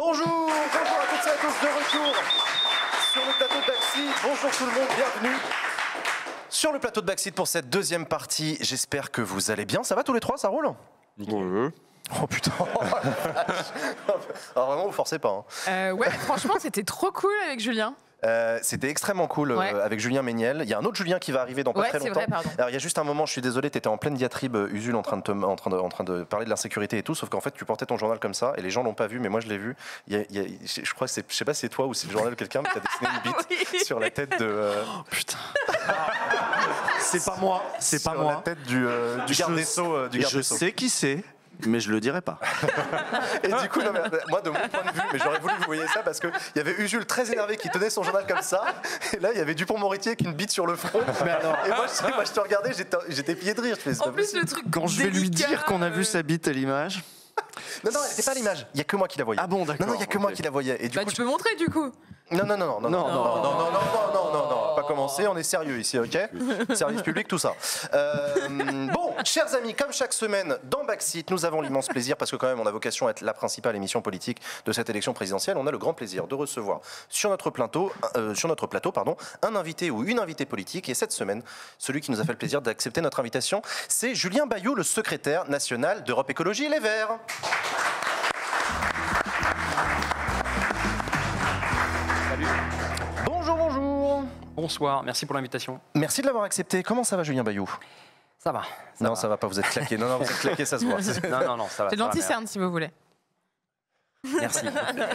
Bonjour à toutes et à tous, de retour sur le plateau de Backseat. Bonjour tout le monde, bienvenue sur le plateau de Backseat pour cette deuxième partie. J'espère que vous allez bien. Ça va tous les trois, ça roule? Nickel. Oh putain. Alors vraiment, vous forcez pas. Ouais, franchement, c'était trop cool avec Julien. C'était extrêmement cool avec Julien Méniel. Il y a un autre Julien qui va arriver dans pas très longtemps. Vrai, pardon. Alors il y a juste un moment, je suis désolé, tu étais en pleine diatribe, Usul, en train de parler de l'insécurité et tout, sauf qu'en fait tu portais ton journal comme ça et les gens l'ont pas vu, mais moi je l'ai vu. Je crois que je sais pas si c'est toi ou c'est le journal de quelqu'un, mais tu as dessiné une bite sur la tête de. Oh, putain. C'est pas moi. C'est pas moi. La tête du garde des Sceaux. Je sais qui c'est. Mais je le dirai pas. Et du coup, non, mais, moi, de mon point de vue, mais j'aurais voulu que vous voyiez ça parce qu'il y avait Usul très énervé qui tenait son journal comme ça. Et là, il y avait Dupond-Moretti avec une bite sur le front. Mais alors... Et moi, je te regardais, j'étais pillé de rire. Je fais, en plus, le truc quand je vais lui dire qu'on a vu sa bite à l'image. Non, elle n'était pas à l'image. Il n'y a que moi qui la voyais. Ah bon, d'accord. Non, il n'y a que moi qui la voyais. Et du coup, tu peux montrer du coup. Non, pas commencer, on est sérieux ici, ok? Service public, tout ça. Bon, chers amis, comme chaque semaine dans Backseat, nous avons l'immense plaisir, parce que quand même on a vocation à être la principale émission politique de cette élection présidentielle, on a le grand plaisir de recevoir sur notre plateau, un invité ou une invitée politique, et cette semaine, celui qui nous a fait le plaisir d'accepter notre invitation, c'est Julien Bayou, le secrétaire national d'Europe Écologie Les Verts. Bonsoir, merci pour l'invitation. Merci de l'avoir accepté. Comment ça va, Julien Bayou? Ça va. Ça va pas, vous êtes claqué. Non, vous êtes claqué, ça se voit. Non, ça va. C'est de l'anti-cerne si vous voulez. Merci.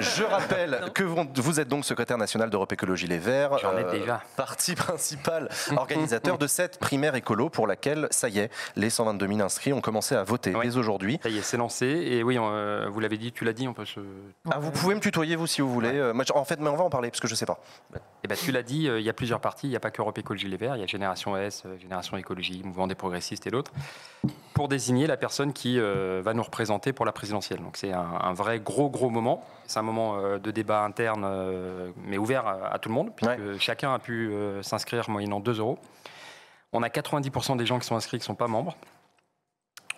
Je rappelle que vous êtes donc secrétaire national d'Europe Écologie Les Verts. J'en ai déjà. Parti principal organisateur de cette primaire écolo pour laquelle, ça y est, les 122 000 inscrits ont commencé à voter dès aujourd'hui. Ça y est, c'est lancé. Et oui, vous l'avez dit, tu l'as dit, on peut se... Ah, vous pouvez me tutoyer, vous, si vous voulez. En fait, mais on va en parler, parce que je sais pas. Eh ben, tu l'as dit, il y a plusieurs partis. Il n'y a pas qu'Europe Écologie Les Verts. Il y a Génération S, Génération Écologie, Mouvement des Progressistes et d'autres, pour désigner la personne qui va nous représenter pour la présidentielle. Donc c'est un vrai gros moment. C'est un moment de débat interne, mais ouvert à tout le monde, puisque chacun a pu s'inscrire moyennant 2 €. On a 90% des gens qui sont inscrits qui ne sont pas membres.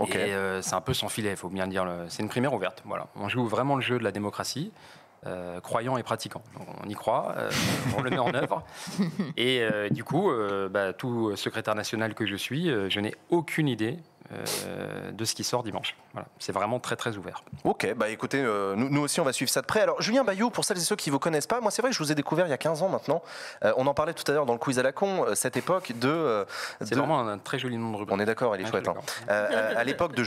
Et c'est un peu sans filet, il faut bien dire. C'est une primaire ouverte. Voilà. On joue vraiment le jeu de la démocratie, croyants et pratiquants. On y croit, on le met en œuvre. Et du coup, tout secrétaire national que je suis, je n'ai aucune idée de ce qui sort dimanche. Voilà. C'est vraiment très ouvert. Ok, écoutez, nous aussi on va suivre ça de près. Alors Julien Bayou, pour celles et ceux qui ne vous connaissent pas, moi c'est vrai que je vous ai découvert il y a 15 ans maintenant. On en parlait tout à l'heure dans le quiz à la con, cette époque c'est vraiment un très joli nom de rubrique. On est d'accord, il est chouette. À l'époque de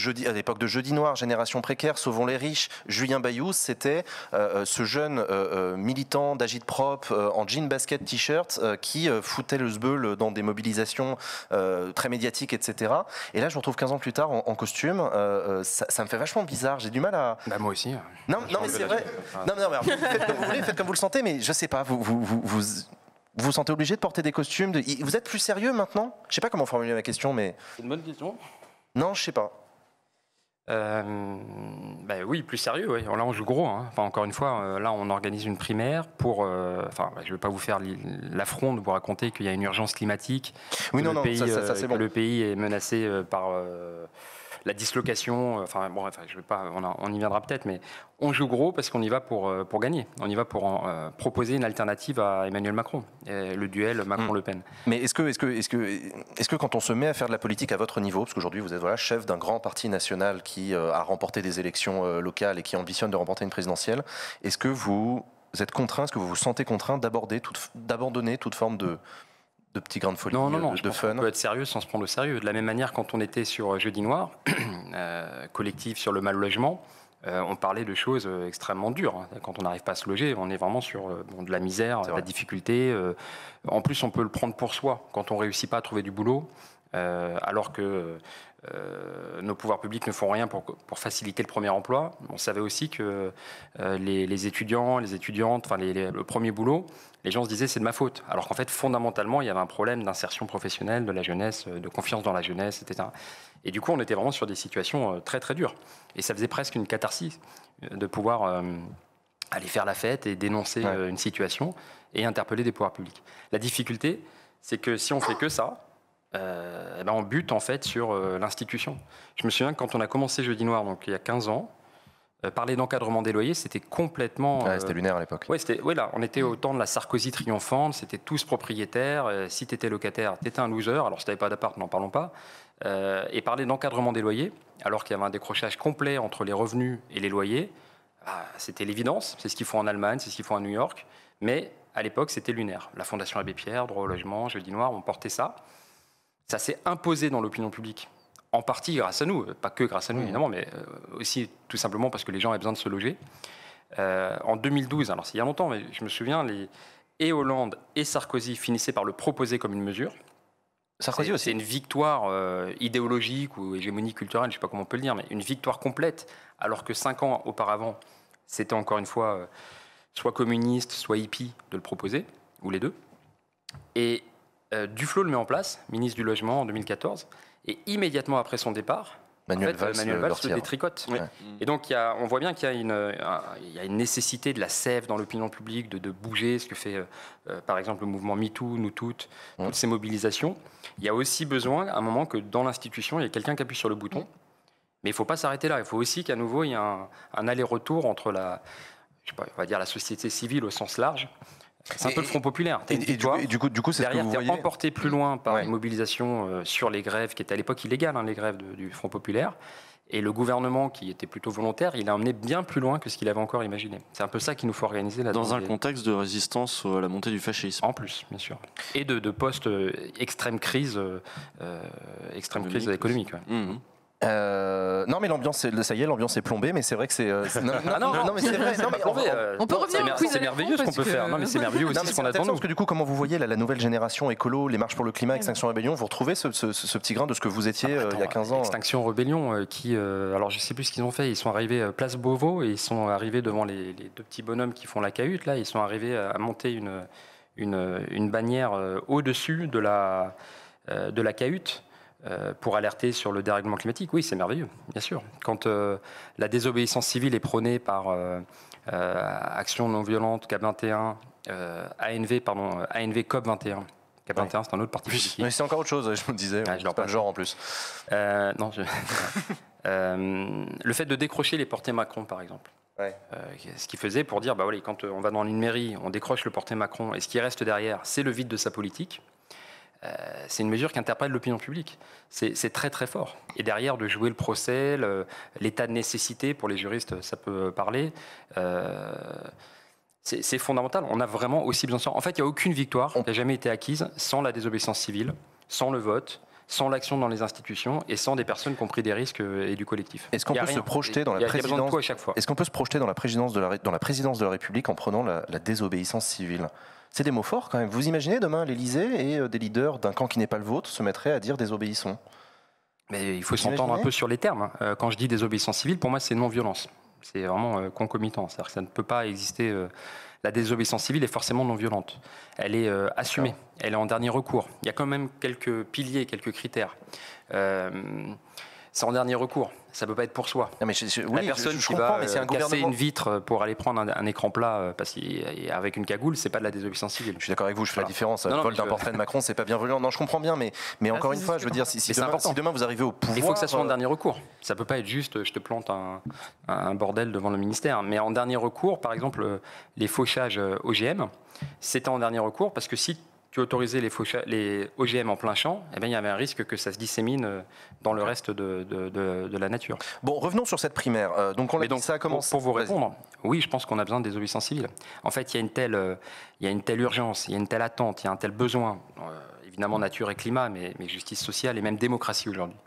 Jeudi Noir, Génération Précaire, Sauvons les riches, Julien Bayou, c'était ce jeune militant d'Agitprop en jean basket t-shirt qui foutait le sbeul dans des mobilisations très médiatiques, etc. Et là je me retrouve 15 ans plus tard en costume, ça me fait vachement bizarre, j'ai du mal à... moi aussi. Non mais c'est vrai. Non mais alors, faites comme vous voulez, faites comme vous le sentez, mais je sais pas, vous sentez obligé de porter des costumes Vous êtes plus sérieux maintenant? Je sais pas comment formuler ma question, mais... C'est une bonne question. Non, je sais pas. Oui, plus sérieux, oui. Là, on joue gros. Enfin, encore une fois, là, on organise une primaire pour... je ne vais pas vous faire l'affront de vous raconter qu'il y a une urgence climatique. Oui, ça c'est bon. Le pays est menacé par la dislocation. Je vais pas... On y viendra peut-être, mais on joue gros parce qu'on y va pour gagner. On y va pour proposer une alternative à Emmanuel Macron. Et le duel Macron-Le Pen. Mais est-ce que quand on se met à faire de la politique à votre niveau, parce qu'aujourd'hui vous êtes chef d'un grand parti national qui a remporté des élections locales et qui ambitionne de remporter une présidentielle, est-ce que vous êtes contraint, est-ce que vous vous sentez contraint d'abandonner toute forme de petits grains de folie, non, de fun? On peut être sérieux sans se prendre au sérieux. De la même manière, quand on était sur Jeudi Noir, collectif sur le mal-logement, on parlait de choses extrêmement dures. Quand on n'arrive pas à se loger, on est vraiment sur de la misère, de la difficulté. En plus, on peut le prendre pour soi. Quand on ne réussit pas à trouver du boulot, alors que nos pouvoirs publics ne font rien pour faciliter le premier emploi. On savait aussi que les étudiants, les étudiantes, le premier boulot, les gens se disaient c'est de ma faute. Alors qu'en fait, fondamentalement, il y avait un problème d'insertion professionnelle de la jeunesse, de confiance dans la jeunesse, etc. Et du coup, on était vraiment sur des situations très dures. Et ça faisait presque une catharsis de pouvoir aller faire la fête et dénoncer une situation et interpeller des pouvoirs publics. La difficulté, c'est que si on fait que ça, on bute en fait sur l'institution. Je me souviens que quand on a commencé Jeudi Noir, donc il y a 15 ans, Parler d'encadrement des loyers, c'était complètement... C'était lunaire à l'époque. Oui, là, on était au temps de la Sarkozy triomphante, c'était tous propriétaires. Si tu étais locataire, tu étais un loser. Alors, si tu n'avais pas d'appart, n'en parlons pas. Et parler d'encadrement des loyers, alors qu'il y avait un décrochage complet entre les revenus et les loyers, c'était l'évidence. C'est ce qu'ils font en Allemagne, c'est ce qu'ils font à New York. Mais à l'époque, c'était lunaire. La Fondation Abbé Pierre, Droit au logement, Jeudi Noir, on portait ça. Ça s'est imposé dans l'opinion publique. En partie grâce à nous, pas que grâce à nous évidemment, mais aussi tout simplement parce que les gens avaient besoin de se loger. En 2012, alors c'est il y a longtemps, mais je me souviens, et Hollande et Sarkozy finissaient par le proposer comme une mesure. Sarkozy aussi. C'est une victoire idéologique ou hégémonie culturelle, je ne sais pas comment on peut le dire, mais une victoire complète, alors que 5 ans auparavant, c'était encore une fois soit communiste, soit hippie de le proposer, ou les deux. Et Duflot le met en place, ministre du Logement en 2014, et immédiatement après son départ, Manuel Valls le détricote. Ouais. Et donc on voit bien qu'il y a une nécessité de la sève dans l'opinion publique, de bouger, ce que fait par exemple le mouvement MeToo, Nous Toutes, toutes ces mobilisations. Il y a aussi besoin à un moment que dans l'institution, il y ait quelqu'un qui appuie sur le bouton. Mais il ne faut pas s'arrêter là. Il faut aussi qu'à nouveau, il y ait un aller-retour entre on va dire la société civile au sens large. C'est un peu le Front populaire. Et du coup, c'est derrière, ce que vous voyez. emporté plus loin par une mobilisation sur les grèves, qui étaient à l'époque illégales, les grèves du Front populaire. Et le gouvernement, qui était plutôt volontaire, il a emmené bien plus loin que ce qu'il avait encore imaginé. C'est un peu ça qu'il nous faut organiser là. Dans un contexte de résistance à la montée du fascisme. En plus, bien sûr. Et de post-extrême crise, économique. Ouais. Non mais l'ambiance, ça y est, l'ambiance est plombée, mais c'est vrai que c'est. Non mais c'est vrai. Non, mais on peut revenir. C'est merveilleux ce qu'on peut faire. Non mais c'est merveilleux aussi ce qu'on attend. Parce que du coup, comment vous voyez la nouvelle génération écolo, les marches pour le climat, Extinction Rebellion, vous retrouvez ce petit grain de ce que vous étiez il y a 15 ans. Extinction Rebellion, alors je sais plus ce qu'ils ont fait. Ils sont arrivés place Beauvau et ils sont arrivés devant les deux petits bonhommes qui font la cahute. Là, ils sont arrivés à monter une bannière au-dessus de la cahute. Pour alerter sur le dérèglement climatique, oui, c'est merveilleux, bien sûr. Quand la désobéissance civile est prônée par Action non violente, CAP 21, ANV COP 21. CAP 21, c'est un autre parti politique. Mais c'est encore autre chose, je me disais. Je leur pas le genre en plus. Non, le fait de décrocher les portées Macron, par exemple. Ouais. Ce qu'il faisait pour dire, quand on va dans une mairie, on décroche le porté Macron, et ce qui reste derrière, c'est le vide de sa politique. C'est une mesure qui interpelle l'opinion publique. C'est très très fort. Et derrière, de jouer le procès, l'état de nécessité, pour les juristes, ça peut parler, c'est fondamental. On a vraiment aussi besoin de ça. En fait, il n'y a aucune victoire qui n'a jamais été acquise sans la désobéissance civile, sans le vote, sans l'action dans les institutions et sans des personnes qui ont pris des risques et du collectif. Est-ce qu'on peut se projeter dans la présidence à chaque fois. Est-ce qu'on peut se projeter dans la présidence de la République en prenant la désobéissance civile ? C'est des mots forts quand même. Vous imaginez demain l'Élysée et des leaders d'un camp qui n'est pas le vôtre se mettraient à dire désobéissons ? Mais il faut s'entendre un peu sur les termes. Quand je dis désobéissance civile, pour moi c'est non-violence. C'est vraiment concomitant. C'est-à-dire que ça ne peut pas exister. La désobéissance civile est forcément non-violente. Elle est assumée. Elle est en dernier recours. Il y a quand même quelques piliers, quelques critères. C'est en dernier recours. Ça ne peut pas être pour soi. Non, mais la personne qui va casser une vitre pour aller prendre un écran plat avec une cagoule, c'est pas de la désobéissance civile. Je suis d'accord avec vous, je fais la différence. Le vol d'un portrait de Macron, c'est pas bienveillant. Non, je comprends bien, mais encore une fois, je veux dire, si demain vous arrivez au pouvoir... Il faut que ça soit en dernier recours. Ça peut pas être juste, je te plante un bordel devant le ministère. Mais en dernier recours, par exemple, les fauchages OGM, c'était en dernier recours parce que si tu autorisais les OGM en plein champ, eh bien, il y avait un risque que ça se dissémine dans le reste de la nature. Bon, revenons sur cette primaire. Donc, ça a commencé. Pour vous répondre, oui, je pense qu'on a besoin de désobéissance civile. En fait, il y a une telle urgence, il y a une telle attente, il y a un tel besoin, évidemment nature et climat, mais justice sociale et même démocratie aujourd'hui,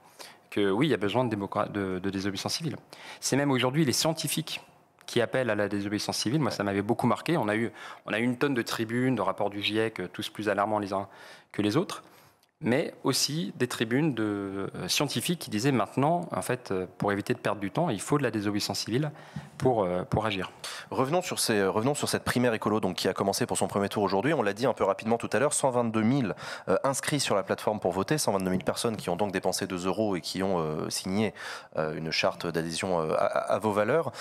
que oui, il y a besoin de désobéissance civile. C'est même aujourd'hui les scientifiques qui appellent à la désobéissance civile. Moi, ça m'avait beaucoup marqué. On a eu une tonne de tribunes, de rapports du GIEC, tous plus alarmants les uns que les autres, mais aussi des tribunes de scientifiques qui disaient maintenant, en fait, pour éviter de perdre du temps, il faut de la désobéissance civile pour agir. Revenons sur cette primaire écolo donc, qui a commencé pour son premier tour aujourd'hui. On l'a dit un peu rapidement tout à l'heure, 122 000 inscrits sur la plateforme pour voter, 122 000 personnes qui ont donc dépensé 2 € et qui ont signé une charte d'adhésion à vos valeurs.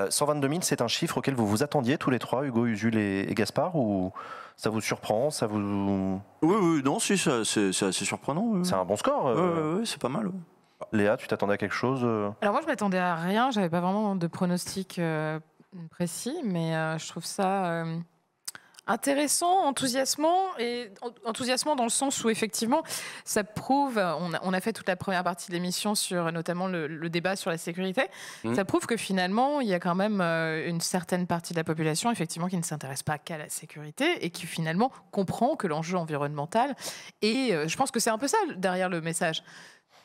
122 000, c'est un chiffre auquel vous vous attendiez tous les trois, Hugo, Usul et Gaspard, ou ça vous surprend, ça vous... Oui, non, si, c'est assez surprenant. Oui. C'est un bon score. Oui, c'est pas mal. Léa, tu t'attendais à quelque chose Alors moi, je m'attendais à rien. J'avais pas vraiment de pronostic précis, mais je trouve ça intéressant, enthousiasmant dans le sens où effectivement, ça prouve. On a fait toute la première partie de l'émission sur notamment le débat sur la sécurité. Ça prouve que finalement, il y a quand même une certaine partie de la population effectivement qui ne s'intéresse pas qu'à la sécurité et qui finalement comprend que l'enjeu environnemental. Et je pense que c'est un peu ça derrière le message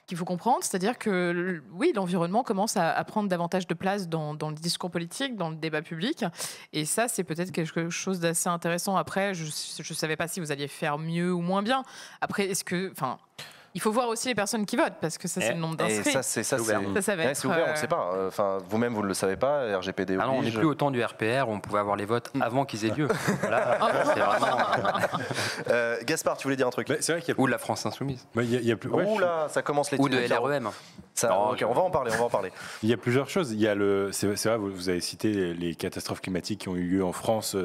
qu'il faut comprendre, c'est-à-dire que oui, l'environnement commence à prendre davantage de place dans le discours politique, dans le débat public, et ça, c'est peut-être quelque chose d'assez intéressant. Après, je ne savais pas si vous alliez faire mieux ou moins bien. Après, il faut voir aussi les personnes qui votent, parce que ça, c'est le nombre d'inscrits. C'est ouvert, on ne sait pas. Enfin, vous-même, vous ne le savez pas, RGPD oblige. Alors, on n'est plus au temps du RPR, on pouvait avoir les votes avant qu'ils aient lieu. Voilà, c'est vraiment... Gaspard, tu voulais dire un truc C'est vrai qu'il y a... Ou de la France Insoumise. Il y a plus... Ouh là, ça commence les Ou de LREM. Ok, on va en parler. Il y a plusieurs choses. Il y a c'est vrai, vous avez cité les catastrophes climatiques qui ont eu lieu en France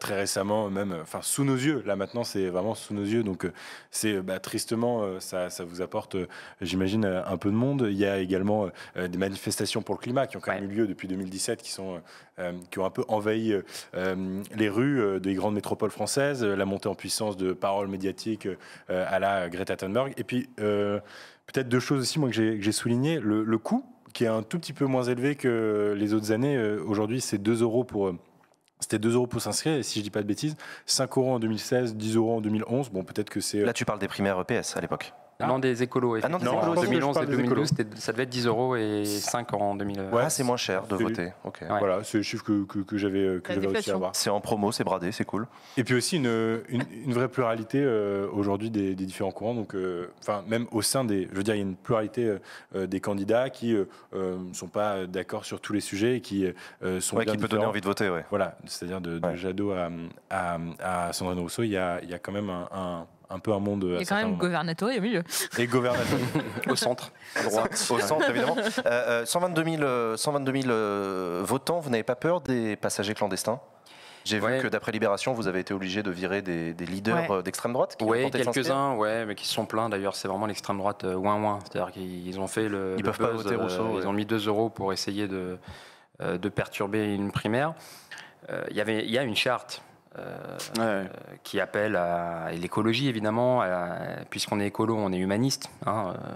très récemment, même sous nos yeux. Là maintenant, c'est vraiment sous nos yeux. Donc c'est tristement, ça vous apporte, j'imagine, un peu de monde. Il y a également des manifestations pour le climat qui ont quand même eu lieu depuis 2017, qui ont un peu envahi les rues des grandes métropoles françaises. La montée en puissance de paroles médiatiques à la Greta Thunberg. Et puis peut-être deux choses aussi, moi, que j'ai souligné. Le coût, qui est un tout petit peu moins élevé que les autres années. Aujourd'hui, c'est 2 € c'était 2 € pour s'inscrire, et si je dis pas de bêtises, 5 € en 2016, 10 € en 2011. Bon, peut-être que c'est... Là, tu parles des primaires EPS à l'époque. Non, des écolos. Ah non, des écolos. écolos. En 2011 et 2012, écolos. ça devait être 10 € et 5 en 2000. Ouais, c'est moins cher de voter. Ok. Ouais. Voilà, c'est le chiffre que j'avais réussi à avoir. C'est en promo, c'est bradé, c'est cool. Et puis aussi une vraie pluralité aujourd'hui des différents courants. Donc, même au sein des, je veux dire, il y a une pluralité des candidats qui sont pas d'accord sur tous les sujets et qui sont bien qui peut donner envie de voter, ouais. Voilà, c'est-à-dire de Jadot à Sandrine Rousseau, il y a quand même un peu un monde. Il y a quand même gouvernatorial au milieu. Et gouvernatorial. Au centre, droit. Au centre, évidemment. 122 000 votants, vous n'avez pas peur des passagers clandestins ? J'ai vu que d'après Libération, vous avez été obligé de virer des leaders d'extrême droite. Oui, quelques-uns, mais qui se sont plaints. D'ailleurs, c'est vraiment l'extrême droite ouin-ouin. C'est-à-dire qu'ils ont fait le peuvent buzz, pas voter Rousseau. Ils ont mis 2 € pour essayer de perturber une primaire. Il y a une charte qui appelle à l'écologie, évidemment. Puisqu'on est écolo, on est humaniste.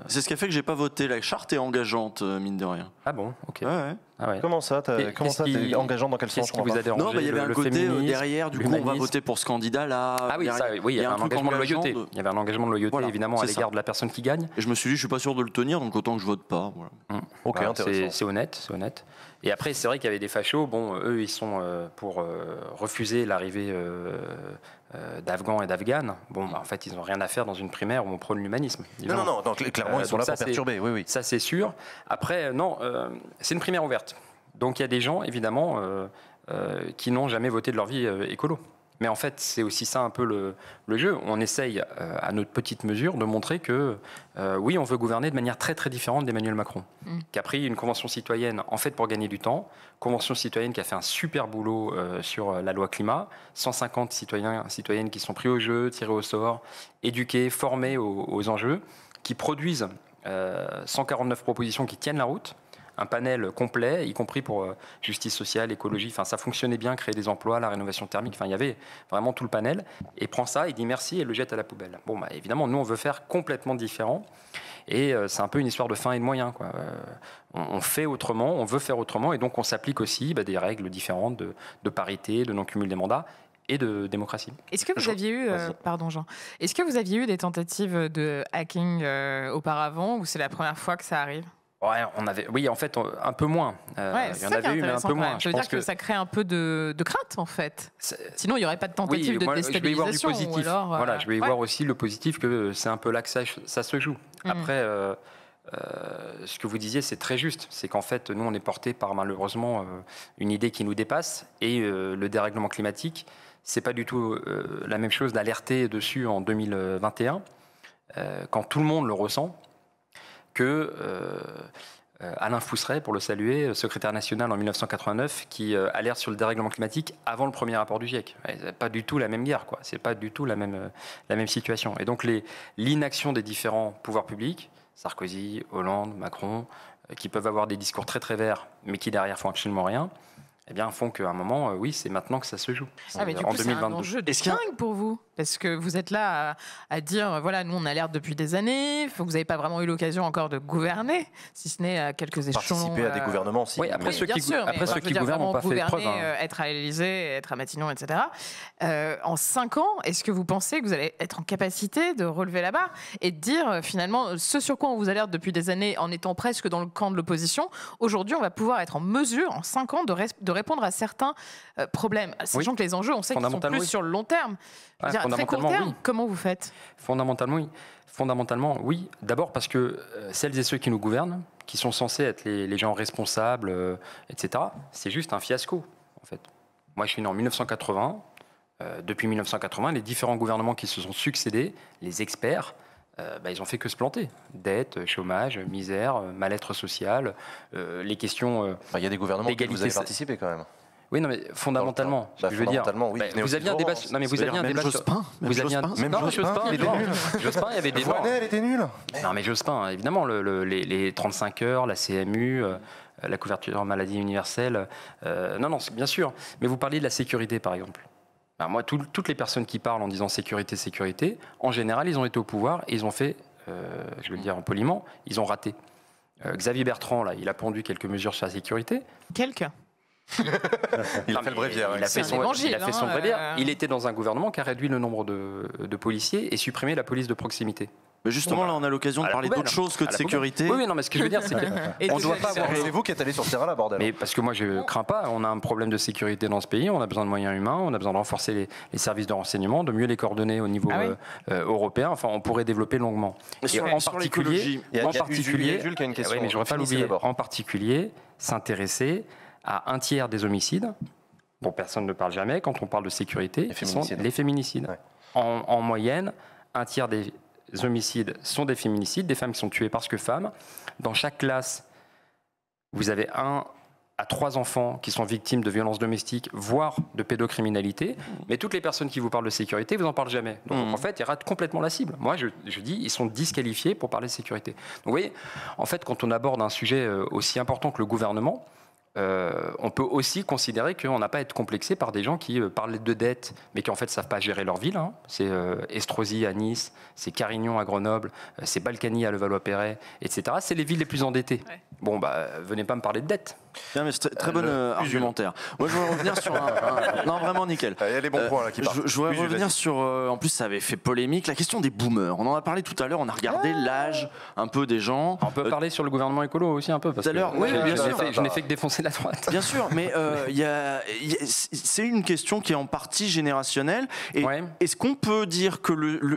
C'est ce qui a fait que j'ai pas voté. La charte est engageante, mine de rien. Ah bon, ok. Ouais. Ah ouais. Comment ça t'es engageant dans quel sens? Qu'est-ce qui vous a dérangé? Non, il y avait un côté derrière, du coup, on va voter pour ce candidat-là. Ah oui, il y avait un engagement de loyauté. Il y avait un engagement de loyauté, évidemment, à l'égard de la personne qui gagne. Et je me suis dit, je suis pas sûr de le tenir, donc autant que je vote pas. Voilà. Ok, intéressant. C'est honnête. Et après, c'est vrai qu'il y avait des fachos. Bon, eux, ils sont pour refuser l'arrivée d'Afghans et d'Afghanes. Bon, en fait, ils n'ont rien à faire dans une primaire où on prône l'humanisme. Non, clairement, ils sont là pour perturber. Oui. Ça, c'est sûr. Après, non, c'est une primaire ouverte. Donc, il y a des gens, évidemment, qui n'ont jamais voté de leur vie écolo. Mais en fait, c'est aussi ça un peu le jeu. On essaye, à notre petite mesure, de montrer que, oui, on veut gouverner de manière très, très différente d'Emmanuel Macron, qui a pris une convention citoyenne, en fait, pour gagner du temps. Convention citoyenne qui a fait un super boulot sur la loi climat. 150 citoyennes qui sont pris au jeu, tirés au sort, éduqués, formés aux enjeux, qui produisent 149 propositions qui tiennent la route. Un panel complet, y compris pour justice sociale, écologie. Enfin, ça fonctionnait bien, créer des emplois, la rénovation thermique. Enfin, il y avait vraiment tout le panel. Et prend ça, il dit merci et le jette à la poubelle. Bon, évidemment, nous, on veut faire complètement différent. Et c'est un peu une histoire de fins et de moyens, quoi. On fait autrement, on veut faire autrement. Et donc, on s'applique aussi des règles différentes de parité, de non-cumul des mandats et de démocratie. Est-ce que vous aviez eu, pardon Jean, est-ce que vous aviez eu des tentatives de hacking auparavant ou c'est la première fois que ça arrive? Ouais, oui, en fait, un peu moins. Il y en avait eu, mais un peu moins. Je veux dire que ça crée un peu de crainte, en fait. Sinon, il n'y aurait pas de tentative de déstabilisation. Je vais y voir du positif. Je vais y voir aussi le positif, que c'est un peu là que ça se joue. Après, ce que vous disiez, c'est très juste. C'est qu'en fait, nous, on est porté par, malheureusement, une idée qui nous dépasse. Et le dérèglement climatique, c'est pas du tout la même chose d'alerter dessus en 2021, quand tout le monde le ressent, que Alain Fousseret, pour le saluer, secrétaire national en 1989, qui alerte sur le dérèglement climatique avant le premier rapport du GIEC. C'est pas du tout la même guerre, quoi. C'est pas du tout la même situation. Et donc l'inaction des différents pouvoirs publics, Sarkozy, Hollande, Macron, qui peuvent avoir des discours très très verts, mais qui derrière font absolument rien, eh bien, font qu'à un moment, oui, c'est maintenant que ça se joue. Mais du coup, c'est un enjeu de dingue pour vous. Parce que vous êtes là à dire, voilà, nous, on alerte depuis des années, vous n'avez pas vraiment eu l'occasion encore de gouverner, si ce n'est à quelques échelons. Participer à des gouvernements, si. Oui, après ceux qui gouvernent n'ont pas fait preuve. Être à l'Élysée, être à Matignon, etc. En 5 ans, est-ce que vous pensez que vous allez être en capacité de relever la barre et de dire, finalement, ce sur quoi on vous alerte depuis des années, en étant presque dans le camp de l'opposition, aujourd'hui, on va pouvoir être en mesure, en 5 ans, de répondre à certains problèmes, sachant que les enjeux, on sait qu'ils sont plus sur le long terme. À très court terme, comment vous faites ? Fondamentalement, oui. D'abord parce que celles et ceux qui nous gouvernent, qui sont censés être les gens responsables, etc., c'est juste un fiasco, en fait. Moi, je suis né en 1980. Depuis 1980, les différents gouvernements qui se sont succédés, les experts, ils ont fait que se planter. Dette, chômage, misère, mal-être social, les questions. Il y a des gouvernements que vous avez participé quand même. Oui, non, mais fondamentalement, ce que je veux dire. Oui, vous aviez un débat. Non, mais vous aviez un débat. Jospin. Non, Jospin, il y avait des débats. Elle était nulle. Non, mais Jospin, évidemment, les 35 heures, la CMU, la couverture maladie universelle. Non, bien sûr. Mais vous parliez de la sécurité, par exemple. Alors moi, toutes les personnes qui parlent en disant sécurité, sécurité, en général, ils ont été au pouvoir et ils ont fait, je vais le dire poliment, ils ont raté. Xavier Bertrand, là, il a pondu quelques mesures sur la sécurité. Quelques. Il a fait le bréviaire. Il a fait son bréviaire. Il était dans un gouvernement qui a réduit le nombre de policiers et supprimé la police de proximité. Mais justement, là, on a l'occasion de parler d'autre chose que de sécurité. Oui, non, mais ce que je veux dire, c'est qu'on doit pas avoir. C'est vous qui êtes allé sur ce terrain-là, bordel. Mais parce que moi, je crains pas. On a un problème de sécurité dans ce pays. On a besoin de moyens humains. On a besoin de renforcer les services de renseignement, de mieux les coordonner au niveau européen. Enfin, on pourrait développer longuement. Et en particulier, Jules qui a une question. Oui, mais j'aurais pas l'oublier. En particulier, s'intéresser à un tiers des homicides, dont personne ne parle jamais quand on parle de sécurité, sont les féminicides. Ouais. En moyenne, un tiers des homicides sont des féminicides, des femmes qui sont tuées parce que femmes. Dans chaque classe, vous avez 1 à 3 enfants qui sont victimes de violences domestiques, voire de pédocriminalité. Mais toutes les personnes qui vous parlent de sécurité, vous n'en parlez jamais. Donc en fait, ils ratent complètement la cible. Moi, je dis, ils sont disqualifiés pour parler de sécurité. Donc vous voyez, en fait, quand on aborde un sujet aussi important que le gouvernement, on peut aussi considérer qu'on n'a pas à être complexé par des gens qui parlent de dette, mais qui en fait ne savent pas gérer leur ville. Hein. C'est Estrosi à Nice, c'est Carignan à Grenoble, c'est Balkany à Levallois-Perret, etc. C'est les villes les plus endettées. Ouais. Bon, venez pas me parler de dette. Bien, mais c'est très bon argumentaire. Moi, je voudrais revenir sur non, vraiment nickel. Il y a des bons points là qui partent. Je voudrais revenir sur. En plus, ça avait fait polémique. La question des boomers. On en a parlé tout à l'heure. On a regardé l'âge un peu des gens. On peut parler sur le gouvernement écolo aussi un peu. Tout à l'heure, oui, bien sûr. Je n'ai fait que défoncer la droite. Bien sûr, mais c'est une question qui est en partie générationnelle. Et est-ce qu'on peut dire que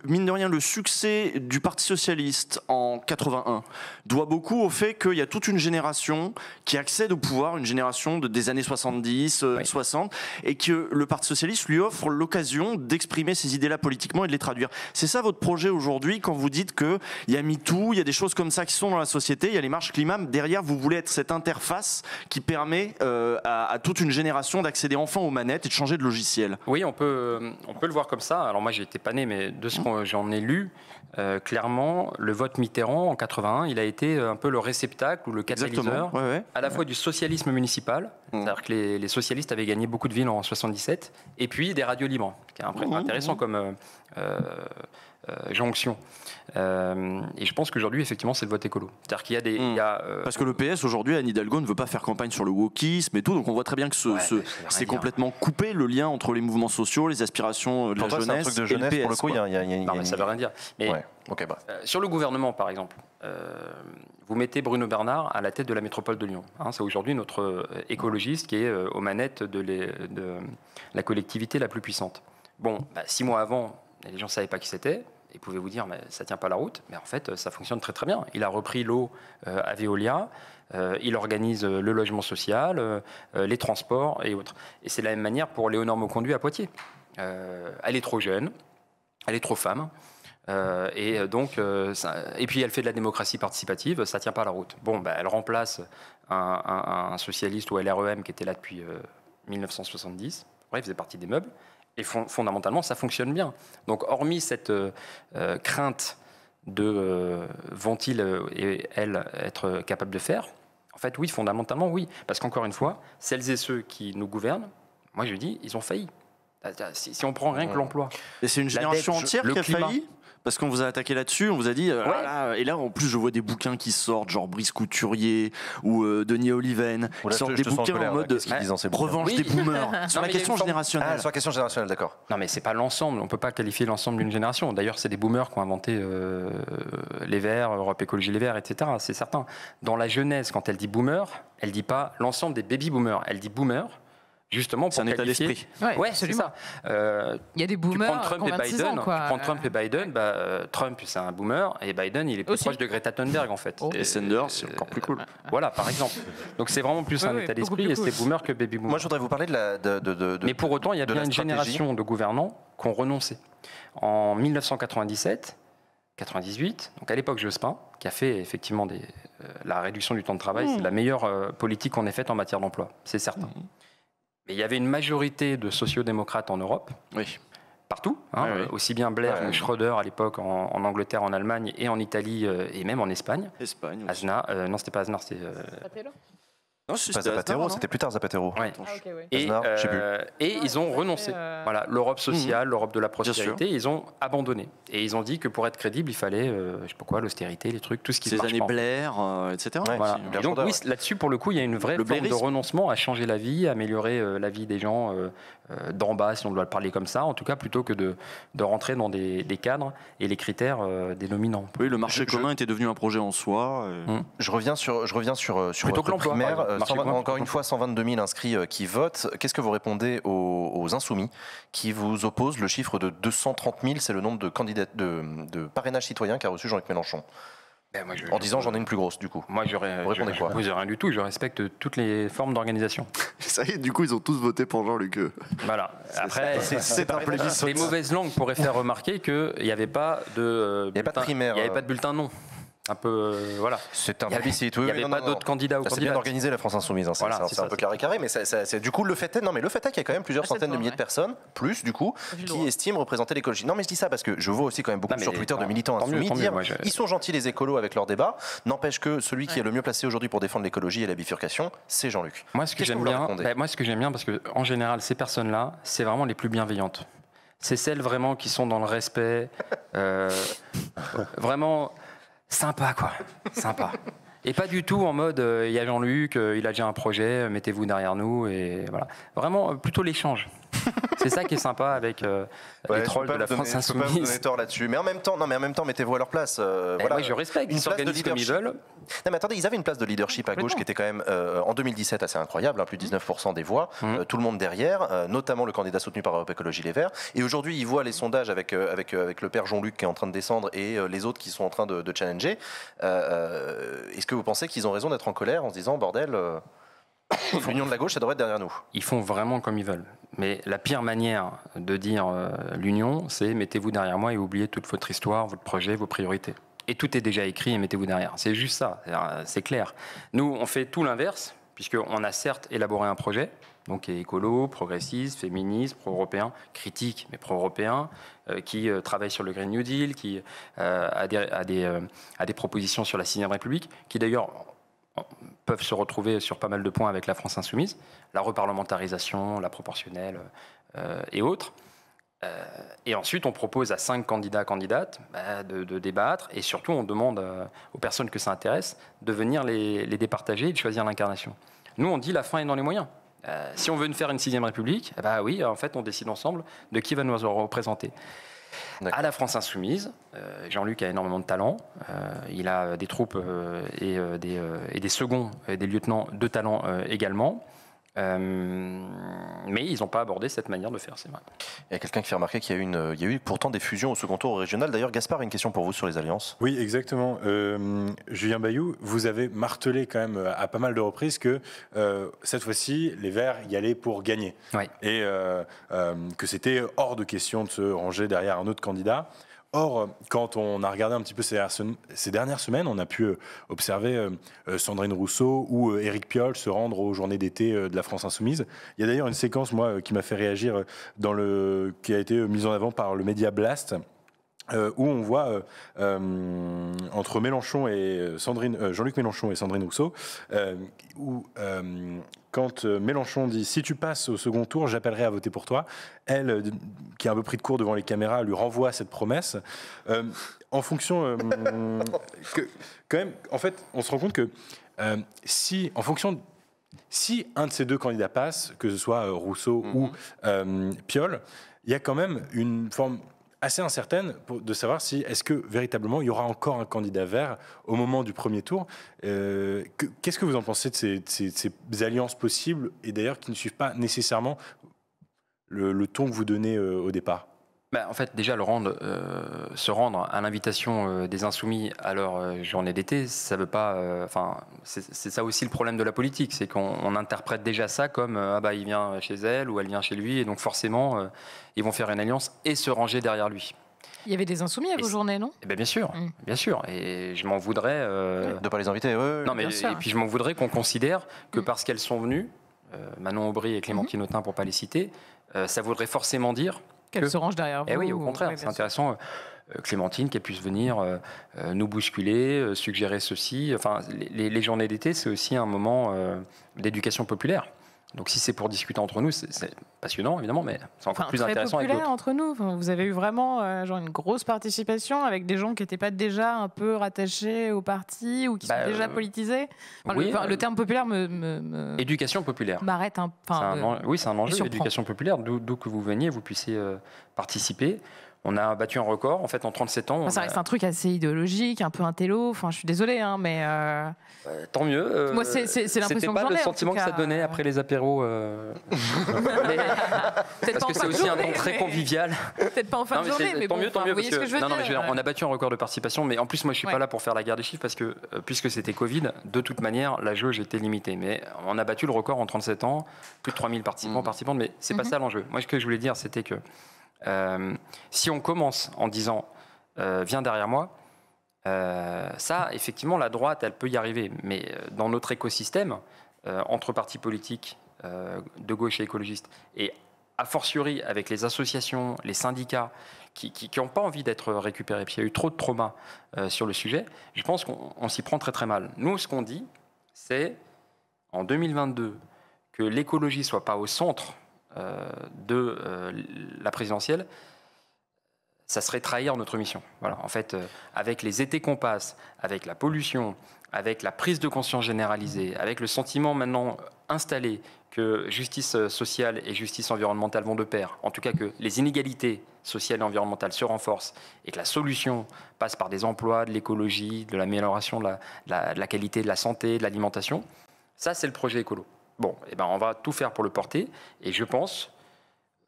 mine de rien, le succès du Parti socialiste en 81 doit beaucoup au fait qu'il y a toute une génération qui accède au pouvoir, une génération des années 70, 60, et que le Parti socialiste lui offre l'occasion d'exprimer ces idées-là politiquement et de les traduire. C'est ça votre projet aujourd'hui quand vous dites qu'il y a MeToo, il y a des choses comme ça qui sont dans la société, il y a les marches climat, derrière vous voulez être cette interface qui permet à toute une génération d'accéder enfin aux manettes et de changer de logiciel. Oui, on peut le voir comme ça. Alors moi, j'ai été pas né, mais de ce que j'en ai lu, clairement, le vote Mitterrand en 81, il a été un peu le réceptacle ou le catalyseur à la fois du socialisme municipal, c'est-à-dire que les socialistes avaient gagné beaucoup de villes en 77, et puis des radios libres, qui est intéressant comme jonction. Et je pense qu'aujourd'hui, effectivement, c'est le vote écolo. C'est-à-dire qu'il y a parce que le PS, aujourd'hui, Anne Hidalgo ne veut pas faire campagne sur le wokisme et tout, donc on voit très bien que c'est complètement coupé le lien entre les mouvements sociaux, les aspirations de la jeunesse, c'est un truc de jeunesse, et le PS. Pour le coup, non, mais ça veut rien dire. Mais sur le gouvernement, par exemple, vous mettez Bruno Bernard à la tête de la métropole de Lyon. Hein, c'est aujourd'hui notre écologiste qui est aux manettes de la collectivité la plus puissante. Bon, 6 mois avant, les gens ne savaient pas qui c'était. Ils pouvaient vous dire, mais ça ne tient pas la route. Mais en fait, ça fonctionne très très bien. Il a repris l'eau à Veolia. Il organise le logement social, les transports et autres. Et c'est de la même manière pour Léonore Mauconduit à Poitiers. Elle est trop jeune, elle est trop femme. Et puis elle fait de la démocratie participative, ça ne tient pas la route. Bon, elle remplace un socialiste ou LREM qui était là depuis 1970. Il faisait partie des meubles. Et fondamentalement, ça fonctionne bien. Donc, hormis cette crainte vont-ils et elles être capables de faire? En fait, oui, fondamentalement, oui. Parce qu'encore une fois, celles et ceux qui nous gouvernent, moi je dis, ils ont failli. Si on prend rien que l'emploi. Et c'est une génération entière qui a failli? Parce qu'on vous a attaqué là-dessus, on vous a dit, et là en plus je vois des bouquins qui sortent, genre Brice Couturier ou Denis Oliven, qui sortent des bouquins en mode revanche des boomers. Sur la question générationnelle. Sur la question générationnelle, d'accord. Non mais c'est pas l'ensemble, on peut pas qualifier l'ensemble d'une génération. D'ailleurs c'est des boomers qui ont inventé les Verts, Europe Écologie Les Verts, etc. C'est certain. Dans la jeunesse, quand elle dit boomer, elle dit pas l'ensemble des baby boomers, elle dit boomer. Justement, pour c'est un état d'esprit. Ouais, c'est ça. Il y a des boomers. Tu prends Trump et Biden. Tu prends Trump et Biden. Trump, c'est un boomer, et Biden, il est plus proche de Greta Thunberg, en fait. Et Sanders, c'est encore plus cool. Voilà, par exemple. Donc c'est vraiment plus un état d'esprit, et c'est boomer que baby boomer. Moi, je voudrais vous parler Mais pour autant, il y a bien une génération de gouvernants qui ont renoncé. En 1997. 98, donc à l'époque Jospin, qui a fait effectivement la réduction du temps de travail, c'est la meilleure politique qu'on ait faite en matière d'emploi, c'est certain. Mais il y avait une majorité de sociodémocrates en Europe, partout, aussi bien Blair que Schröder à l'époque en Angleterre, en Allemagne et en Italie et même en Espagne. Aznar, non, c'était pas Aznar, c'était... Non, pas Zapatero, c'était plus tard Zapatero. Ouais. Et ils ont renoncé. Voilà, l'Europe sociale, l'Europe de la prospérité, ils ont abandonné. Et ils ont dit que pour être crédible, il fallait, je sais pas quoi, l'austérité, les trucs, tout ce qui se marche Ces années pas. Blair, etc. Voilà. Et donc oui, là-dessus, pour le coup, il y a une vraie forme de renoncement à changer la vie, à améliorer la vie des gens d'en bas, si on doit parler comme ça, en tout cas, plutôt que de rentrer dans des cadres et les critères dénominants. Oui, le marché commun était devenu un projet en soi. Je reviens sur plutôt que l'emploi. Encore une fois, 122 000 inscrits qui votent. Qu'est-ce que vous répondez aux insoumis qui vous opposent le chiffre de 230 000? C'est le nombre de candidats de parrainage citoyen qu'a reçu Jean-Luc Mélenchon. En disant j'en ai une plus grosse, du coup. Moi, vous répondez quoi? Je rien du tout. Je respecte toutes les formes d'organisation. Ça y est, du coup, ils ont tous voté pour Jean-Luc. Voilà. Après, c'est un plébiscite. Les mauvaises langues pourraient faire remarquer qu'il n'y avait pas de primaire. Il n'y avait pas de bulletin non. Un peu, voilà. C'est un plébiscite. Il n'y avait pas d'autres candidats ou candidates. C'est bien organisé, la France Insoumise. Hein. C'est un peu carré, mais c'est du coup le fait est. Non, mais le fait est qu'il y a quand même plusieurs centaines de milliers de personnes, plus du coup, qui estiment représenter l'écologie. Non, mais je dis ça parce que je vois aussi quand même beaucoup sur Twitter de militants insoumis dire ils sont gentils les écolos avec leurs débats. N'empêche que celui qui est le mieux placé aujourd'hui pour défendre l'écologie et la bifurcation, c'est Jean-Luc. Moi, ce que j'aime bien, parce que en général, ces personnes-là, c'est vraiment les plus bienveillantes. C'est celles vraiment qui sont dans le respect, vraiment. Sympa, quoi. Sympa. Et pas du tout en mode, il y a Jean-Luc, il a déjà un projet, mettez-vous derrière nous, et voilà. Vraiment, plutôt l'échange. C'est ça qui est sympa avec les trolls de la France Insoumise. Je peux pas vous donner tort là-dessus. Mais en même temps, mettez-vous à leur place. Voilà. Moi, je respecte. Ils s'organisent comme ils veulent. Non, mais attendez, ils avaient une place de leadership à gauche qui était quand même, en 2017, assez incroyable. Plus de 19% des voix. Tout le monde derrière, notamment le candidat soutenu par Europe Écologie Les Verts. Et aujourd'hui, ils voient les sondages avec le père Jean-Luc qui est en train de descendre et les autres qui sont en train de challenger. Est-ce que vous pensez qu'ils ont raison d'être en colère en se disant, bordel... L'union de la gauche, ça devrait être derrière nous. Ils font vraiment comme ils veulent. Mais la pire manière de dire l'union, c'est mettez-vous derrière moi et oubliez toute votre histoire, votre projet, vos priorités. Et tout est déjà écrit et mettez-vous derrière. C'est juste ça, c'est clair. Nous, on fait tout l'inverse, puisqu'on a certes élaboré un projet, donc qui est écolo, progressiste, féministe, pro-européen, critique, mais pro-européen, qui travaille sur le Green New Deal, qui a des propositions sur la 6e République, qui d'ailleurs... peuvent se retrouver sur pas mal de points avec la France Insoumise, la reparlementarisation, la proportionnelle et autres. Et ensuite, on propose à 5 candidates de débattre, et surtout, on demande aux personnes que ça intéresse de venir les départager et de choisir l'incarnation. Nous, on dit la fin est dans les moyens. Si on veut faire une 6e République, oui, en fait, on décide ensemble de qui va nous représenter. À la France Insoumise, Jean-Luc a énormément de talent. Il a des troupes et des seconds et des lieutenants de talent également. Mais ils n'ont pas abordé cette manière de faire, c'est vrai. Il y a quelqu'un qui fait remarquer qu'il y a eu pourtant des fusions au second tour régional. D'ailleurs, Gaspard, une question pour vous sur les alliances. Oui, exactement. Julien Bayou, vous avez martelé quand même à pas mal de reprises que cette fois-ci, les Verts y allaient pour gagner. Oui. Et que c'était hors de question de se ranger derrière un autre candidat. Or, quand on a regardé un petit peu ces dernières semaines, on a pu observer Sandrine Rousseau ou Éric Piolle se rendre aux journées d'été de la France Insoumise. Il y a d'ailleurs une séquence, moi, qui m'a fait réagir qui a été mise en avant par le média Blast, où on voit entre Mélenchon et Jean-Luc Mélenchon et Sandrine Rousseau, où quand Mélenchon dit « si tu passes au second tour, j'appellerai à voter pour toi », elle, qui a un peu pris de court devant les caméras, lui renvoie cette promesse. En fonction... quand même, en fait, on se rend compte que si un de ces deux candidats passe, que ce soit Rousseau ou Piolle, il y a quand même une forme assez incertaine de savoir si est-ce que véritablement il y aura encore un candidat vert au moment du premier tour. Qu'est-ce que vous en pensez de ces alliances possibles et d'ailleurs qui ne suivent pas nécessairement le ton que vous donnez au départ? En fait, déjà, se rendre à l'invitation des Insoumis à leur journée d'été, ça veut pas. C'est ça aussi le problème de la politique, c'est qu'on interprète déjà ça comme il vient chez elle ou elle vient chez lui, et donc forcément, ils vont faire une alliance et se ranger derrière lui. Il y avait des Insoumis à vos journées, non ? Bien sûr, bien sûr. Et je m'en voudrais. De ne pas les inviter, oui. Non, mais et puis je m'en voudrais qu'on considère que parce qu'elles sont venues, Manon Aubry et Clémentine Autain, pour ne pas les citer, ça voudrait forcément dire qu'elle se range derrière vous. Oui, au contraire, c'est intéressant. Clémentine, qu'elle puisse venir nous bousculer, suggérer ceci. Enfin, les journées d'été, c'est aussi un moment d'éducation populaire. Donc si c'est pour discuter entre nous, c'est passionnant, évidemment, mais c'est encore plus intéressant avec d'autres. Entre nous, vous avez eu vraiment une grosse participation avec des gens qui n'étaient pas déjà un peu rattachés au parti ou qui sont déjà politisés. Le terme populaire éducation populaire. M'arrête oui, c'est un enjeu, éducation populaire, d'où que vous veniez, vous puissiez participer. On a battu un record, en fait, en 37 ans. Ça reste un truc assez idéologique, un peu intello. Enfin, je suis désolée, mais... tant mieux. Moi, c'est l'impression que j'en ai. C'était pas le sentiment que ça donnait après les apéros. Parce que c'est aussi un nom très convivial. Peut-être pas en fin de journée, mais tant mieux, vous voyez ce que je veux dire. On a battu un record de participation, mais en plus, moi, je suis pas là pour faire la guerre des chiffres, parce que puisque c'était Covid, de toute manière, la jauge était limitée. Mais on a battu le record en 37 ans, plus de 3000 participantes, mais c'est pas ça l'enjeu. Moi, ce que je voulais dire, c'était que si on commence en disant viens derrière moi, ça, effectivement, la droite, elle peut y arriver. Mais dans notre écosystème, entre partis politiques de gauche et écologistes, et a fortiori avec les associations, les syndicats, qui n'ont pas envie d'être récupérés, puis il y a eu trop de traumas sur le sujet, je pense qu'on s'y prend très très mal. Nous, ce qu'on dit, c'est, en 2022, que l'écologie ne soit pas au centre de la présidentielle, ça serait trahir notre mission. Voilà. En fait, avec les étés qu'on passe, avec la pollution, avec la prise de conscience généralisée, avec le sentiment maintenant installé que justice sociale et justice environnementale vont de pair, en tout cas que les inégalités sociales et environnementales se renforcent et que la solution passe par des emplois, de l'écologie, de l'amélioration de la qualité de la santé, de l'alimentation, ça c'est le projet écolo. Bon, on va tout faire pour le porter, et je pense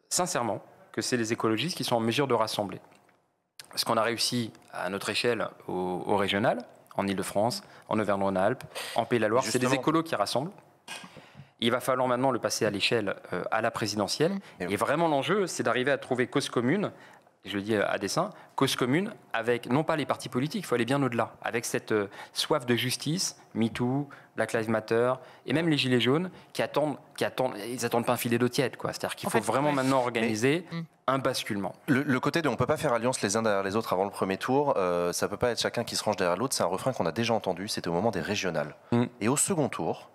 sincèrement que c'est les écologistes qui sont en mesure de rassembler. Parce qu'on a réussi à notre échelle au régional, en Ile-de-France, en Auvergne-Rhône-Alpes, en Pays-de-la-Loire, c'est des écolos qui rassemblent. Il va falloir maintenant le passer à l'échelle à la présidentielle. Et vraiment l'enjeu, c'est d'arriver à trouver cause commune, je le dis à dessein, cause commune avec, non pas les partis politiques, il faut aller bien au-delà, avec cette soif de justice, MeToo, Black Lives Matter, et même les Gilets jaunes, ils attendent pas un filet d'eau tiède, quoi. C'est-à-dire qu'il faut vraiment maintenant organiser un basculement. Le côté de on ne peut pas faire alliance les uns derrière les autres avant le premier tour, ça ne peut pas être chacun qui se range derrière l'autre, c'est un refrain qu'on a déjà entendu, c'était au moment des régionales. Et au second tour,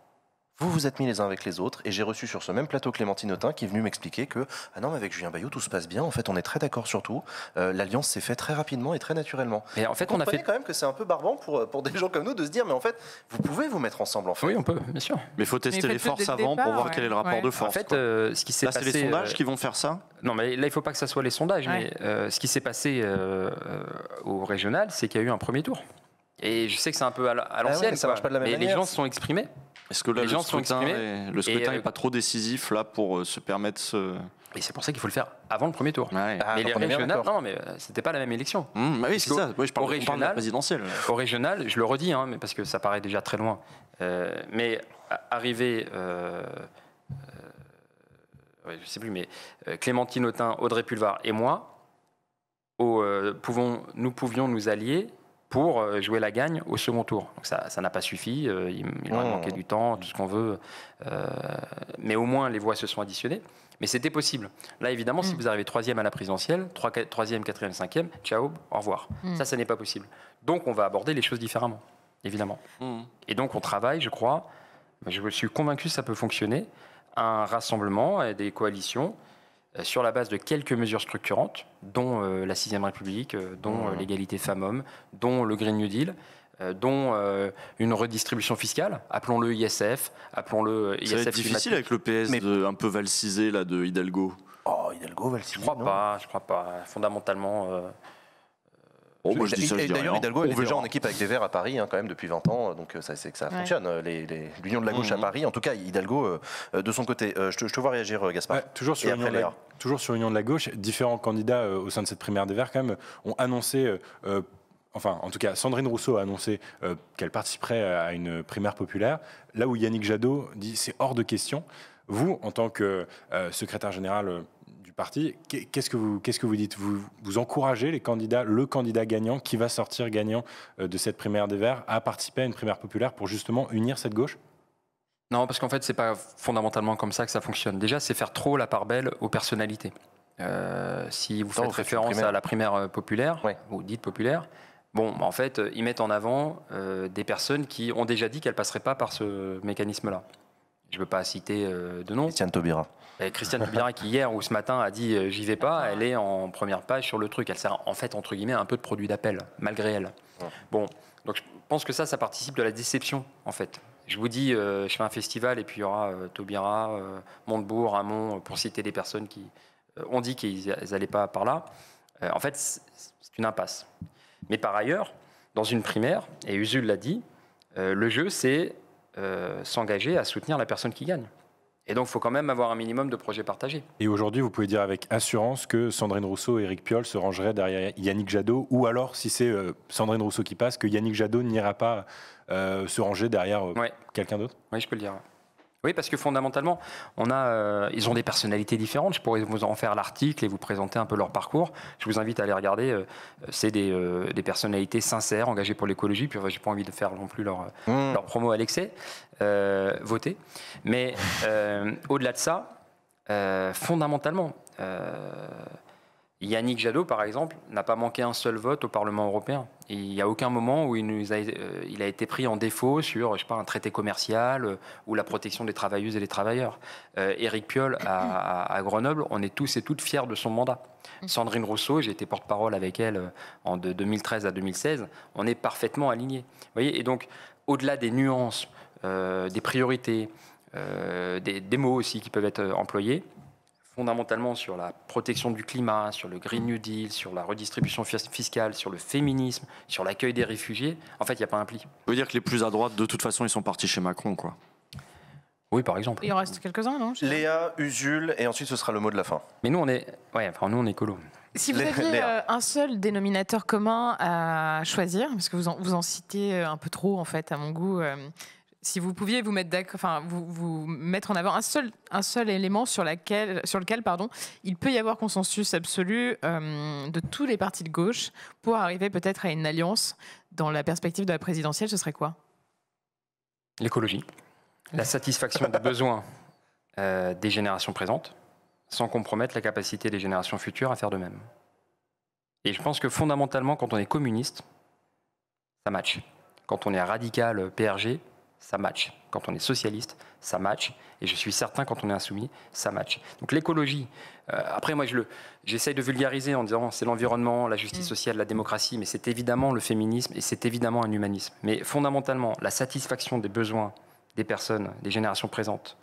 vous vous êtes mis les uns avec les autres, et j'ai reçu sur ce même plateau Clémentine Autain qui est venue m'expliquer que ah non, mais avec Julien Bayou tout se passe bien, en fait on est très d'accord sur tout, l'alliance s'est faite très rapidement et très naturellement. Et en fait, on a fait quand même que c'est un peu barbant pour des gens comme nous de se dire mais en fait vous pouvez vous mettre ensemble en fait. Oui, on peut, bien sûr. Mais il faut tester les forces avant pour voir quel est le rapport de force. En fait, ce qui s'est passé, c'est les sondages qui vont faire ça. Non, mais là il faut pas que ça soit les sondages, mais ce qui s'est passé au régional, c'est qu'il y a eu un premier tour. Et je sais que c'est un peu à l'ancienne, mais les gens se sont exprimés. Est-ce que là, le scrutin n'est pas trop décisif là pour se permettre ce... Et c'est pour ça qu'il faut le faire avant le premier tour. Ouais. Mais les régionales, non, mais c'était pas la même élection. Oui, c'est ça. Je parle de la présidentielle. Au régional, je le redis, mais parce que ça paraît déjà très loin. Mais arrivé, je sais plus, mais Clémentine Autain, Audrey Pulvar et moi, nous pouvions nous allier pour jouer la gagne au second tour. Donc ça n'a pas suffi, il aurait manqué du temps, tout ce qu'on veut, mais au moins les voix se sont additionnées. Mais c'était possible. Là, évidemment, si vous arrivez 3e à la présidentielle, 3e, 4e, 5e, ciao, au revoir. Ça n'est pas possible. Donc, on va aborder les choses différemment, évidemment. Et donc, on travaille, je crois, je suis convaincu que ça peut fonctionner, un rassemblement, des coalitions, sur la base de quelques mesures structurantes, dont la 6e République, dont l'égalité femmes-hommes, dont le Green New Deal, dont une redistribution fiscale, appelons-le ISF, appelons-le ISF. Ça va être difficile avec le PS un peu valcisé là, de Hidalgo. Oh, Hidalgo, valcisé. Je crois pas. Fondamentalement. Moi, je dis ça, d'ailleurs, Hidalgo est déjà en équipe avec des Verts à Paris, quand même, depuis 20 ans, donc c'est que ça fonctionne. L'union de la gauche à Paris, en tout cas, Hidalgo, de son côté. Je te vois réagir, Gaspard. Toujours sur l'union de la gauche, différents candidats au sein de cette primaire des Verts, quand même, ont annoncé. Enfin, en tout cas, Sandrine Rousseau a annoncé qu'elle participerait à une primaire populaire, là où Yannick Jadot dit c'est hors de question. Vous, en tant que secrétaire général du parti, qu'est-ce que vous dites ? Vous encouragez le candidat gagnant qui va sortir gagnant de cette primaire des Verts à participer à une primaire populaire pour justement unir cette gauche ? Non, parce qu'en fait, c'est pas fondamentalement comme ça que ça fonctionne. Déjà, c'est faire trop la part belle aux personnalités. Si vous faites référence à la primaire populaire, ou dite populaire, bon, en fait, ils mettent en avant des personnes qui ont déjà dit qu'elles ne passeraient pas par ce mécanisme-là. Je ne veux pas citer de nom. Christiane Taubira. Christiane Taubira qui hier ou ce matin a dit j'y vais pas, elle est en première page sur le truc. Elle sert en fait entre guillemets un peu de produit d'appel, malgré elle. Bon, donc je pense que ça participe de la déception en fait. Je vous dis, je fais un festival et puis il y aura Taubira, Montebourg, Hamon, pour citer des personnes qui ont dit qu'ils n'allaient pas par là. En fait, c'est une impasse. Mais par ailleurs, dans une primaire, et Usul l'a dit, le jeu c'est s'engager à soutenir la personne qui gagne. Et donc, il faut quand même avoir un minimum de projets partagés. Et aujourd'hui, vous pouvez dire avec assurance que Sandrine Rousseau et Éric Piolle se rangeraient derrière Yannick Jadot, ou alors, si c'est Sandrine Rousseau qui passe, que Yannick Jadot n'ira pas se ranger derrière quelqu'un d'autre ? Oui, je peux le dire. Oui, parce que fondamentalement, ils ont des personnalités différentes. Je pourrais vous en faire l'article et vous présenter un peu leur parcours. Je vous invite à aller regarder. C'est des personnalités sincères, engagées pour l'écologie. Puis j'ai pas envie de faire non plus leur promo à l'excès. Voter. Mais au-delà de ça, fondamentalement, Yannick Jadot, par exemple, n'a pas manqué un seul vote au Parlement européen. Et il n'y a aucun moment où il a été pris en défaut sur, je sais pas, un traité commercial ou la protection des travailleuses et des travailleurs. Éric Piolle, à Grenoble, on est tous et toutes fiers de son mandat. Sandrine Rousseau, j'ai été porte-parole avec elle de 2013 à 2016, on est parfaitement alignés. Vous voyez, et donc, au-delà des nuances, des priorités, des mots aussi qui peuvent être employés, fondamentalement sur la protection du climat, sur le Green New Deal, sur la redistribution fiscale, sur le féminisme, sur l'accueil des réfugiés, en fait, il n'y a pas un pli. Ça veut dire que les plus à droite, de toute façon, ils sont partis chez Macron, quoi. Oui, par exemple. Il en reste quelques-uns, non ? Léa, Usul, et ensuite ce sera le mot de la fin. Mais nous, on est écolo. Si vous aviez un seul dénominateur commun à choisir, parce que vous en citez un peu trop, en fait, à mon goût... Si vous pouviez vous mettre mettre en avant un seul élément sur lequel il peut y avoir consensus absolu de tous les partis de gauche pour arriver peut-être à une alliance dans la perspective de la présidentielle, ce serait quoi ? L'écologie, la satisfaction des besoins des générations présentes, sans compromettre la capacité des générations futures à faire de même. Et je pense que fondamentalement, quand on est communiste, ça match. Quand on est radical PRG, ça match. Quand on est socialiste, ça match. Et je suis certain, quand on est insoumis, ça match. Donc l'écologie, après moi j'essaye de vulgariser en disant c'est l'environnement, la justice sociale, la démocratie, mais c'est évidemment le féminisme et c'est évidemment un humanisme. Mais fondamentalement, la satisfaction des besoins des personnes, des générations présentes,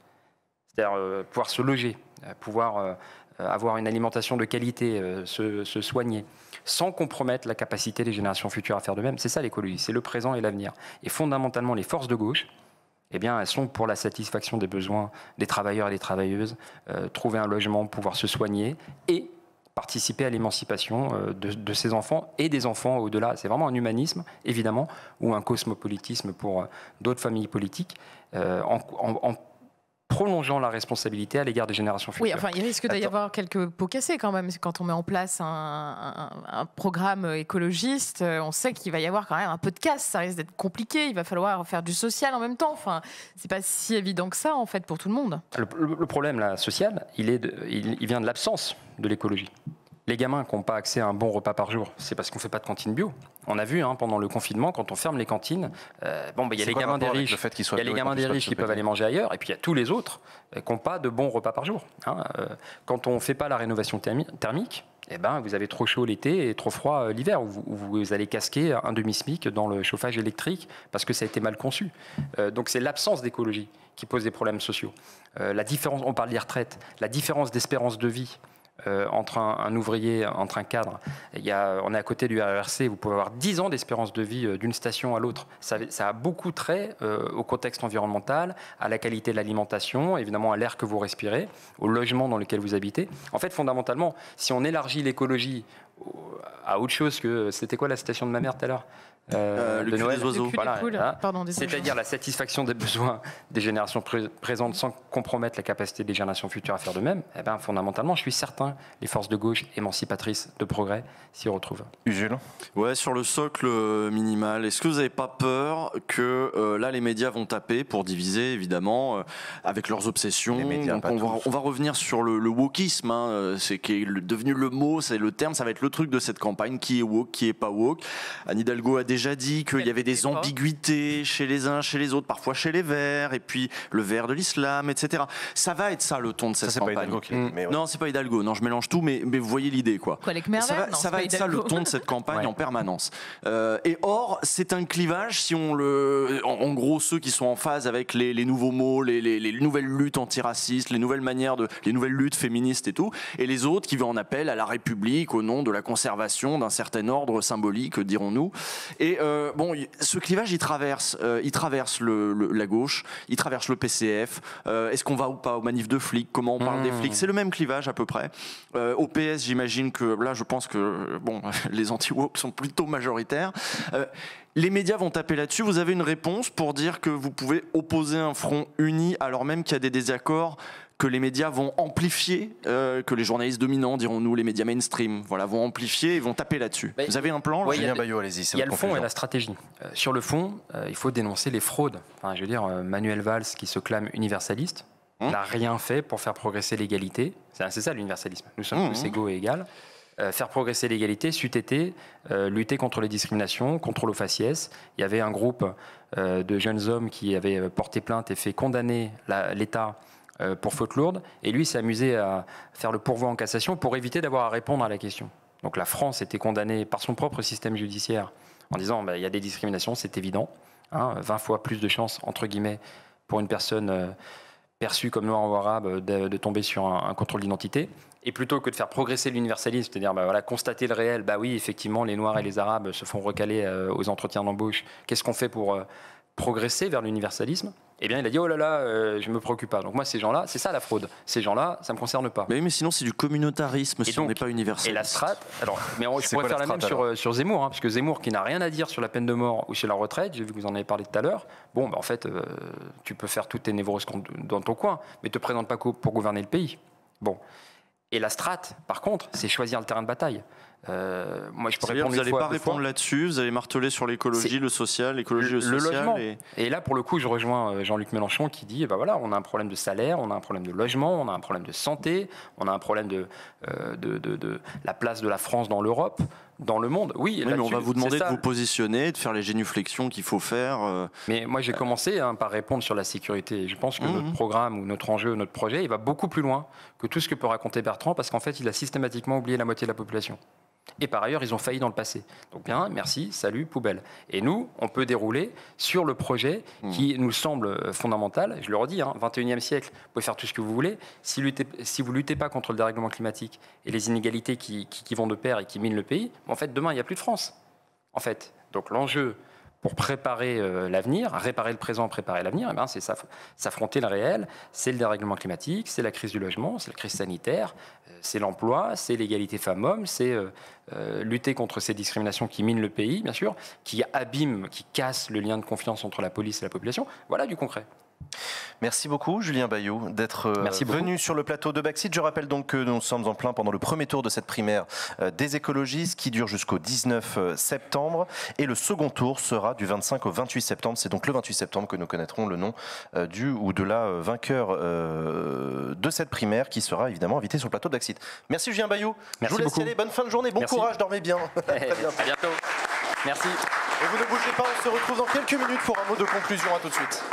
c'est-à-dire pouvoir se loger, pouvoir avoir une alimentation de qualité, se soigner, sans compromettre la capacité des générations futures à faire de même. C'est ça l'écologie, c'est le présent et l'avenir. Et fondamentalement, les forces de gauche, eh bien, elles sont pour la satisfaction des besoins des travailleurs et des travailleuses, trouver un logement, pouvoir se soigner et participer à l'émancipation de ces enfants et des enfants au-delà. C'est vraiment un humanisme, évidemment, ou un cosmopolitisme pour d'autres familles politiques, en prolongeant la responsabilité à l'égard des générations futures. Oui, enfin, il risque d'y avoir quelques pots cassés quand même. Quand on met en place un programme écologiste, on sait qu'il va y avoir quand même un peu de casse. Ça risque d'être compliqué. Il va falloir faire du social en même temps. Enfin, c'est pas si évident que ça, en fait, pour tout le monde. Le problème là, social, il vient de l'absence de l'écologie. Les gamins qui n'ont pas accès à un bon repas par jour, c'est parce qu'on ne fait pas de cantine bio. On a vu pendant le confinement, quand on ferme les cantines, il y a les gamins des riches, qui peuvent aller manger ailleurs, et puis il y a tous les autres qui n'ont pas de bons repas par jour. Quand on ne fait pas la rénovation thermique, vous avez trop chaud l'été et trop froid l'hiver, où vous allez casquer un demi-SMIC dans le chauffage électrique parce que ça a été mal conçu. Donc c'est l'absence d'écologie qui pose des problèmes sociaux. La différence, on parle des retraites, la différence d'espérance de vie entre un ouvrier, entre un cadre. On est à côté du RERC, vous pouvez avoir 10 ans d'espérance de vie d'une station à l'autre. Ça a beaucoup trait au contexte environnemental, à la qualité de l'alimentation, évidemment à l'air que vous respirez, au logement dans lequel vous habitez. En fait, fondamentalement, si on élargit l'écologie à autre chose que... C'était quoi la citation de ma mère tout à l'heure le cul des oiseaux. C'est-à-dire la satisfaction des besoins des générations présentes sans compromettre la capacité des générations futures à faire de même. Fondamentalement, je suis certain les forces de gauche émancipatrices de progrès s'y retrouvent. Usul. Ouais, sur le socle minimal, est-ce que vous n'avez pas peur que là les médias vont taper pour diviser, évidemment, avec leurs obsessions? Médias, donc on va revenir sur le wokisme, c'est qui est devenu le mot, c'est le terme, ça va être le truc de cette campagne, qui est woke, qui est pas woke. Anne Hidalgo a déjà dit qu'il y avait des ambiguïtés chez les uns, chez les autres, parfois chez les Verts, et puis le vert de l'islam, etc. Ça va être ça le ton de cette campagne. Pas Hidalgo mais ouais. Non, c'est pas Hidalgo, non, je mélange tout, mais vous voyez l'idée, quoi. Ça va être ça le ton de cette campagne en permanence. Et or, c'est un clivage, si on en gros, ceux qui sont en phase avec les nouveaux mots, les nouvelles luttes antiracistes, les nouvelles luttes féministes et tout, et les autres qui vont en appel à la République au nom de la conservation d'un certain ordre symbolique, dirons-nous. Et ce clivage, il traverse la gauche, il traverse le PCF. Est-ce qu'on va ou pas aux manifs de flics? Comment on parle des flics? C'est le même clivage à peu près. Au PS, j'imagine que là, je pense que les anti-woke sont plutôt majoritaires. Les médias vont taper là-dessus. Vous avez une réponse pour dire que vous pouvez opposer un front uni alors même qu'il y a des désaccords que les médias vont amplifier, que les journalistes dominants, dirons-nous, les médias mainstream, vont amplifier et vont taper là-dessus. Vous avez un plan? Julien Bayot, allez-y. Il y a le fond et la stratégie. Sur le fond, il faut dénoncer les fraudes. Manuel Valls, qui se clame universaliste, n'a rien fait pour faire progresser l'égalité. C'est ça l'universalisme. Nous sommes tous égaux et égales. Faire progresser l'égalité, c'eût été lutter contre les discriminations, contrôle aux faciès. Il y avait un groupe de jeunes hommes qui avaient porté plainte et fait condamner l'État pour faute lourde, et lui s'est amusé à faire le pourvoi en cassation pour éviter d'avoir à répondre à la question. Donc la France était condamnée par son propre système judiciaire en disant il y a des discriminations, c'est évident, 20 fois plus de chances, entre guillemets, pour une personne perçue comme noire ou arabe de tomber sur un contrôle d'identité. Et plutôt que de faire progresser l'universalisme, c'est-à-dire constater le réel, oui, effectivement, les Noirs et les Arabes se font recaler aux entretiens d'embauche, qu'est-ce qu'on fait pour progresser vers l'universalisme? Eh bien, il a dit, oh là là, je ne me préoccupe pas. Donc moi, ces gens-là, c'est ça la fraude. Ces gens-là, ça ne me concerne pas. Mais sinon, c'est du communautarisme si on n'est pas universaliste. Et la strate, je pourrais faire la même sur Zemmour, parce que Zemmour, qui n'a rien à dire sur la peine de mort ou sur la retraite, j'ai vu que vous en avez parlé tout à l'heure, en fait, tu peux faire toutes tes névroses dans ton coin, mais ne te présente pas pour gouverner le pays. Et la strate, par contre, c'est choisir le terrain de bataille. Moi, je peux répondre vous n'allez pas répondre là-dessus, vous allez marteler sur l'écologie, le social, l'écologie, le social. Et là, pour le coup, je rejoins Jean-Luc Mélenchon qui dit on a un problème de salaire, on a un problème de logement, on a un problème de santé, on a un problème de la place de la France dans l'Europe, dans le monde. Oui, mais on va vous demander de vous positionner, de faire les génuflexions qu'il faut faire. Mais moi, j'ai commencé par répondre sur la sécurité. Je pense que notre programme ou notre enjeu, notre projet, il va beaucoup plus loin que tout ce que peut raconter Bertrand, parce qu'en fait, il a systématiquement oublié la moitié de la population. Et par ailleurs, ils ont failli dans le passé. Donc bien, merci, salut, poubelle. Et nous, on peut dérouler sur le projet qui nous semble fondamental. Je le redis, 21e siècle, vous pouvez faire tout ce que vous voulez. Si vous ne luttez pas contre le dérèglement climatique et les inégalités qui vont de pair et qui minent le pays, en fait, demain, il n'y a plus de France. En fait, donc l'enjeu pour préparer l'avenir, réparer le présent, préparer l'avenir, c'est s'affronter le réel, c'est le dérèglement climatique, c'est la crise du logement, c'est la crise sanitaire, c'est l'emploi, c'est l'égalité femmes-hommes, c'est lutter contre ces discriminations qui minent le pays, bien sûr, qui abîment, qui cassent le lien de confiance entre la police et la population. Voilà du concret. Merci beaucoup Julien Bayou d'être venu sur le plateau de Backseat. Je rappelle donc que nous sommes en plein pendant le premier tour de cette primaire des écologistes qui dure jusqu'au 19 septembre et le second tour sera du 25 au 28 septembre. C'est donc le 28 septembre que nous connaîtrons le nom du ou de la vainqueur de cette primaire qui sera évidemment invité sur le plateau de Backseat. Merci Julien Bayou. Je vous laisse y aller. Bonne fin de journée. Bon courage. Dormez bien. À bientôt. Merci. Et vous ne bougez pas. On se retrouve dans quelques minutes pour un mot de conclusion. À tout de suite.